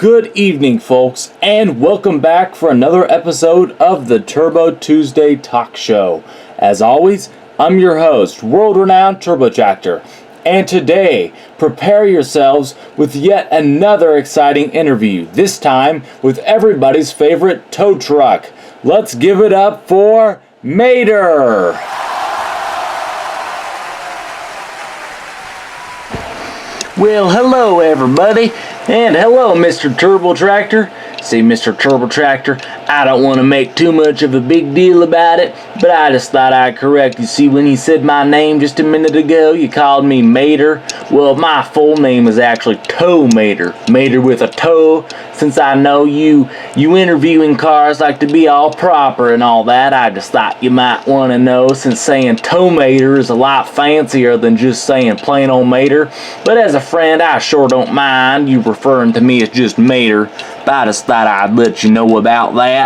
Good evening, folks, and welcome back for another episode of the Turbo Tuesday Talk Show. As always, I'm your host, world-renowned Turbo Tractor, and today, prepare yourselves with yet another exciting interview, this time with everybody's favorite tow truck. Let's give it up for Mater! Well, hello everybody, and hello Mr. Turbo Tractor. See, Mr. Turbo Tractor, I don't want to make too much of a big deal about it, but I just thought I'd correct you. See, when you said my name just a minute ago, you called me Mater. Well, my full name is actually Tow Mater. Mater with a toe. Since I know you interviewing cars like to be all proper and all that, I just thought you might want to know, since saying Tow Mater is a lot fancier than just saying plain old Mater. But as a friend, I sure don't mind you referring to me as just Mater. But I just thought I'd let you know about that.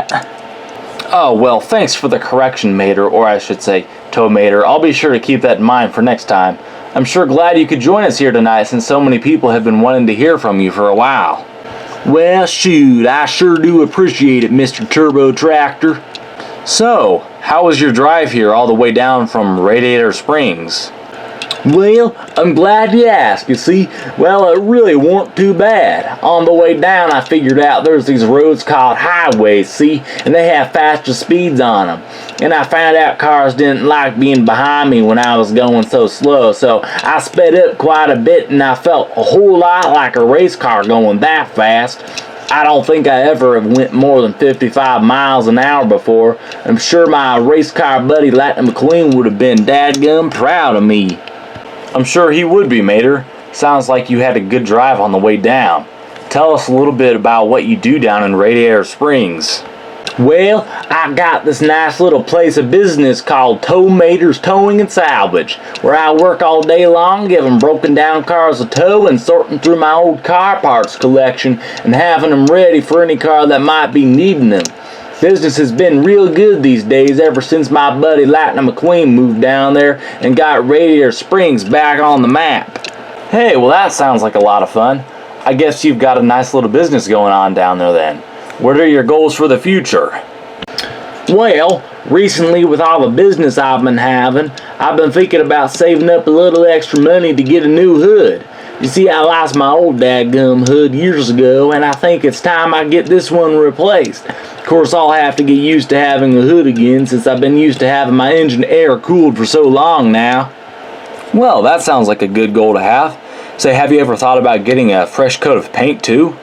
Oh, well, thanks for the correction, Mater, or I should say, Tow Mater. I'll be sure to keep that in mind for next time. I'm sure glad you could join us here tonight, since so many people have been wanting to hear from you for a while. Well, shoot, I sure do appreciate it, Mr. Turbo Tractor. So, how was your drive here all the way down from Radiator Springs? Well, I'm glad you asked. You see, well, it really weren't too bad. On the way down, I figured out there's these roads called highways, see, and they have faster speeds on them. And I found out cars didn't like being behind me when I was going so slow, so I sped up quite a bit, and I felt a whole lot like a race car going that fast. I don't think I ever have went more than 55 miles an hour before. I'm sure my race car buddy McQueen would have been dadgum proud of me. I'm sure he would be, Mater. Sounds like you had a good drive on the way down. Tell us a little bit about what you do down in Radiator Springs. Well, I got this nice little place of business called Tow Mater's Towing and Salvage, where I work all day long giving broken down cars a tow and sorting through my old car parts collection and having them ready for any car that might be needing them. Business has been real good these days ever since my buddy McQueen moved down there and got Radiator Springs back on the map. Hey, well that sounds like a lot of fun. I guess you've got a nice little business going on down there then. What are your goals for the future? Well, recently with all the business I've been having, I've been thinking about saving up a little extra money to get a new hood. You see, I lost my old dadgum hood years ago, and I think it's time I get this one replaced. Of course, I'll have to get used to having a hood again, since I've been used to having my engine air cooled for so long now. Well, that sounds like a good goal to have. Say, have you ever thought about getting a fresh coat of paint too?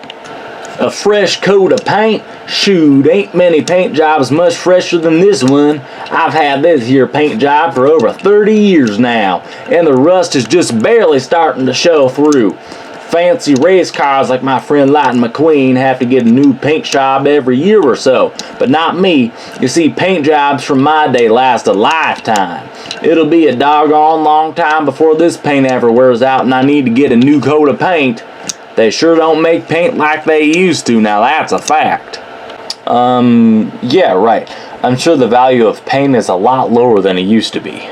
A fresh coat of paint? Shoot, ain't many paint jobs much fresher than this one. I've had this here paint job for over 30 years now, and the rust is just barely starting to show through. Fancy race cars like my friend McQueen have to get a new paint job every year or so, but not me. You see, paint jobs from my day last a lifetime. It'll be a doggone long time before this paint ever wears out and I need to get a new coat of paint. They sure don't make paint like they used to, now that's a fact. Yeah, right. I'm sure the value of paint is a lot lower than it used to be.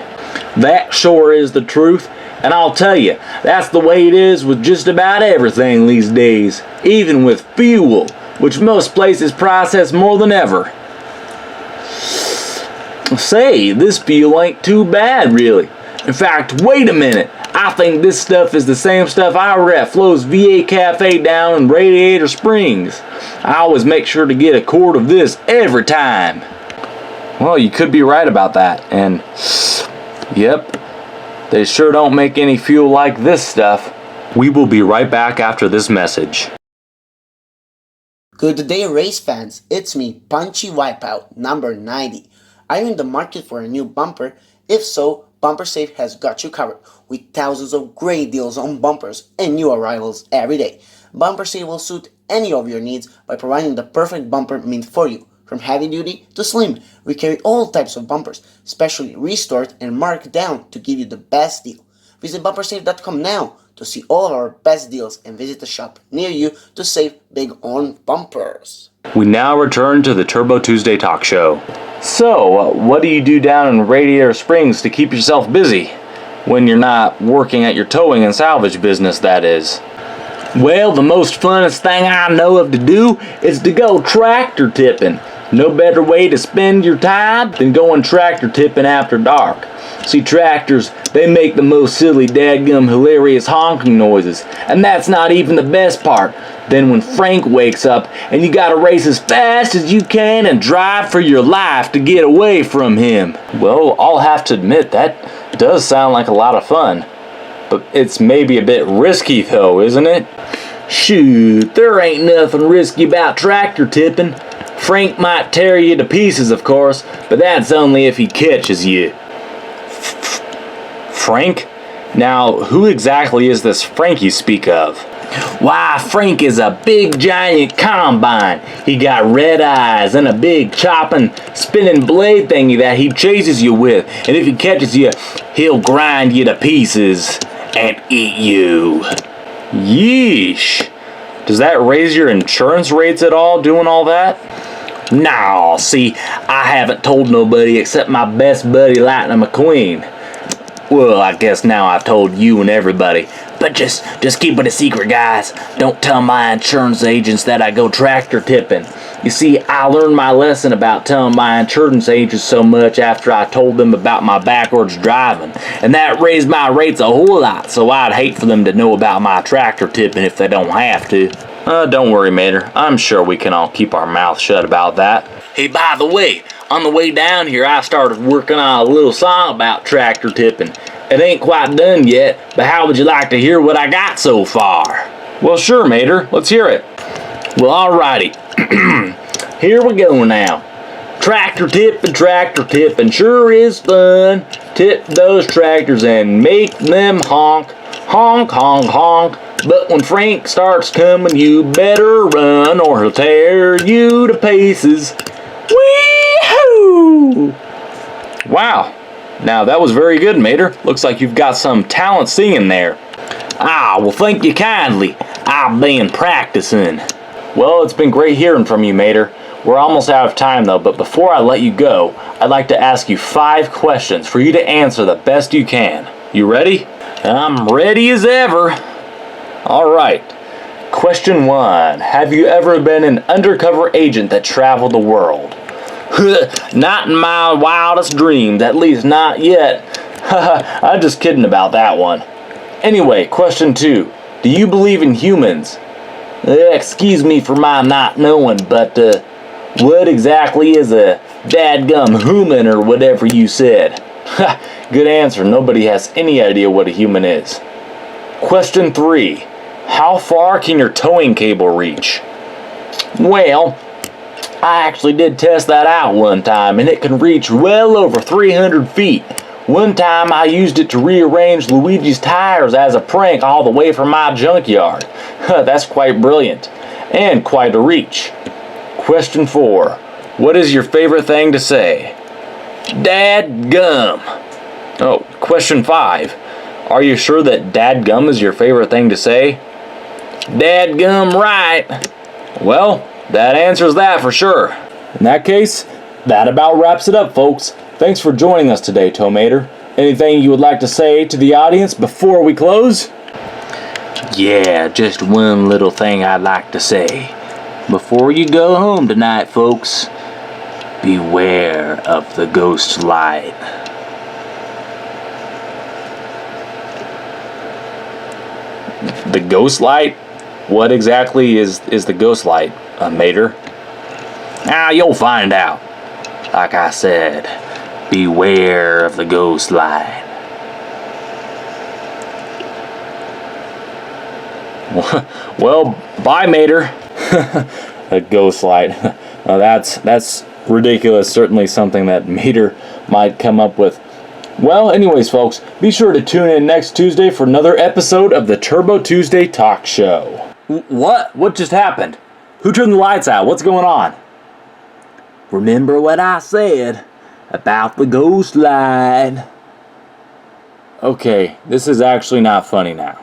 That sure is the truth, and I'll tell you, that's the way it is with just about everything these days. Even with fuel, which most places process more than ever. Say, this fuel ain't too bad, really. In fact, wait a minute. I think this stuff is the same stuff I order at Flo's VA Cafe down in Radiator Springs. I always make sure to get a quart of this every time. Well, you could be right about that, and yep, they sure don't make any fuel like this stuff. We will be right back after this message. Good day, race fans. It's me, Punchy Wipeout, number 90. Are you in the market for a new bumper? If so, Bumper Safe has got you covered with thousands of great deals on bumpers and new arrivals every day. Bumper Safe will suit any of your needs by providing the perfect bumper meant for you. From heavy duty to slim, we carry all types of bumpers, specially restored and marked down to give you the best deal. Visit bumpersafe.com now to see all of our best deals and visit a shop near you to save big on bumpers. We now return to the Turbo Tuesday Talk Show. So, what do you do down in Radiator Springs to keep yourself busy? When you're not working at your towing and salvage business, that is. Well, the most funnest thing I know of to do is to go tractor tipping. No better way to spend your time than going tractor tipping after dark. See, tractors, they make the most silly, dadgum, hilarious honking noises. And that's not even the best part. Then when Frank wakes up and you gotta race as fast as you can and drive for your life to get away from him. Well, I'll have to admit, that does sound like a lot of fun. But it's maybe a bit risky though, isn't it? Shoot, there ain't nothing risky about tractor tipping. Frank might tear you to pieces, of course, but that's only if he catches you. Frank? Now, who exactly is this Frank you speak of? Why, Frank is a big giant combine. He got red eyes and a big chopping, spinning blade thingy that he chases you with. And if he catches you, he'll grind you to pieces and eat you. Yeesh. Does that raise your insurance rates at all, doing all that? Nah, see, I haven't told nobody except my best buddy Lightning McQueen. Well, I guess now I've told you and everybody. But just keep it a secret, guys. Don't tell my insurance agents that I go tractor tipping. You see, I learned my lesson about telling my insurance agents so much after I told them about my backwards driving. And that raised my rates a whole lot, so I'd hate for them to know about my tractor tipping if they don't have to. Don't worry, Mater. I'm sure we can all keep our mouth shut about that. Hey, by the way, on the way down here, I started working on a little song about tractor tipping. It ain't quite done yet, but how would you like to hear what I got so far? Well, sure, Mater. Let's hear it. Well, alrighty. Here we go now. Tractor tipping sure is fun. Tip those tractors and make them honk. Honk, honk, honk. But when Frank starts coming, you better run or he'll tear you to pieces. Wee-hoo! Wow. Now, that was very good, Mater. Looks like you've got some talent singing there. Ah, well, thank you kindly. I've been practicing. Well, it's been great hearing from you, Mater. We're almost out of time, though, but before I let you go, I'd like to ask you 5 questions for you to answer the best you can. You ready? I'm ready as ever. All right. Question 1. Have you ever been an undercover agent that traveled the world? Not in my wildest dreams, at least not yet. I'm just kidding about that one. Anyway, question 2. Do you believe in humans? Excuse me for my not knowing, but what exactly is a dadgum human or whatever you said? Good answer. Nobody has any idea what a human is. Question 3. How far can your towing cable reach? Well, I actually did test that out one time, and it can reach well over 300 feet. One time I used it to rearrange Luigi's tires as a prank all the way from my junkyard. That's quite brilliant, and quite a reach. Question 4. What is your favorite thing to say? Dadgum. Oh, question 5. Are you sure that dadgum is your favorite thing to say? Dadgum right. Well, that answers that for sure. In that case, that about wraps it up, folks. Thanks for joining us today, Tomater. Anything you would like to say to the audience before we close? Yeah, just one little thing I'd like to say. Before you go home tonight, folks, beware of the ghost light. The ghost light? What exactly is the ghost light, Mater? You'll find out. Like I said, beware of the ghost light. Well, bye, Mater. A ghost light. That's ridiculous. Certainly something that Mater might come up with. Well, anyways, folks, be sure to tune in next Tuesday for another episode of the Turbo Tuesday Talk Show. What? What just happened? Who turned the lights out? What's going on? Remember what I said about the ghost light. Okay, this is actually not funny now.